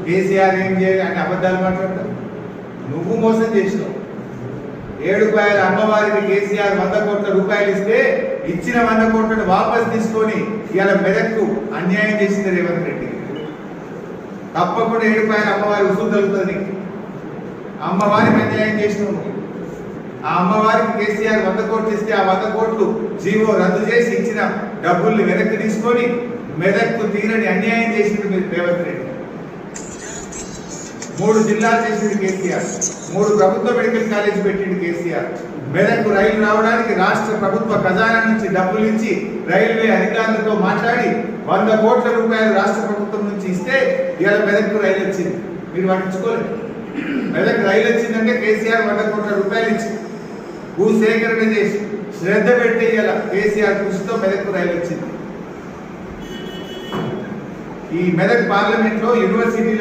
కేసీఆర్ ఏం చేయాలి అని అబద్ధాలు మాట్లాడతారు. నువ్వు మోసం చేసినావు. 7 రూపాయల అమ్మవారికి కేసీఆర్ 100 కోట్ల రూపాయలు ఇస్తే ఇచ్చిన 100 కోట్లను వాపస్ తీసుకొని ఇవాళ మెదక్కు అన్యాయం చేసింది రేవంత్ రెడ్డి. తప్పకుండా 7 రూపాయల అమ్మవారి ఉసులు తగ్గుతుంది. అమ్మవారికి అన్యాయం చేసినావు. ఆ అమ్మవారికి కేసీఆర్ 100 కోట్లు ఇస్తే ఆ 100 కోట్లు జీవో రద్దు చేసి ఇచ్చిన డబ్బుల్ని వెనక్కి తీసుకొని మెదక్కు తీరని అన్యాయం చేసింది మీరు రేవంత్ రెడ్డి. 3 జిల్లాలు చేసింది కేసీఆర్. 3 ప్రభుత్వ మెడికల్ కాలేజ్ పెట్టింది కేసీఆర్. మెదక్కు రైలు రావడానికి రాష్ట్ర ప్రభుత్వ ఖజానా నుంచి డబ్బులు ఇచ్చి రైల్వే అధికారులతో మాట్లాడి 100 కోట్ల రూపాయలు రాష్ట్ర ప్రభుత్వం నుంచి ఇస్తే ఇవాళ మెదక్కు రైలు వచ్చింది. మీరు పట్టించుకోలేదు. మెదక్ రైలు వచ్చిందంటే కేసీఆర్ 100 కోట్ల రూపాయలు ఇచ్చి భూసేకరణ చేసి శ్రద్ధ పెట్టి ఇవాళ కేసీఆర్ కృషితో మెదక్కు రైలు వచ్చింది. ఈ మెదక్ పార్లమెంట్ లో యూనివర్సిటీలు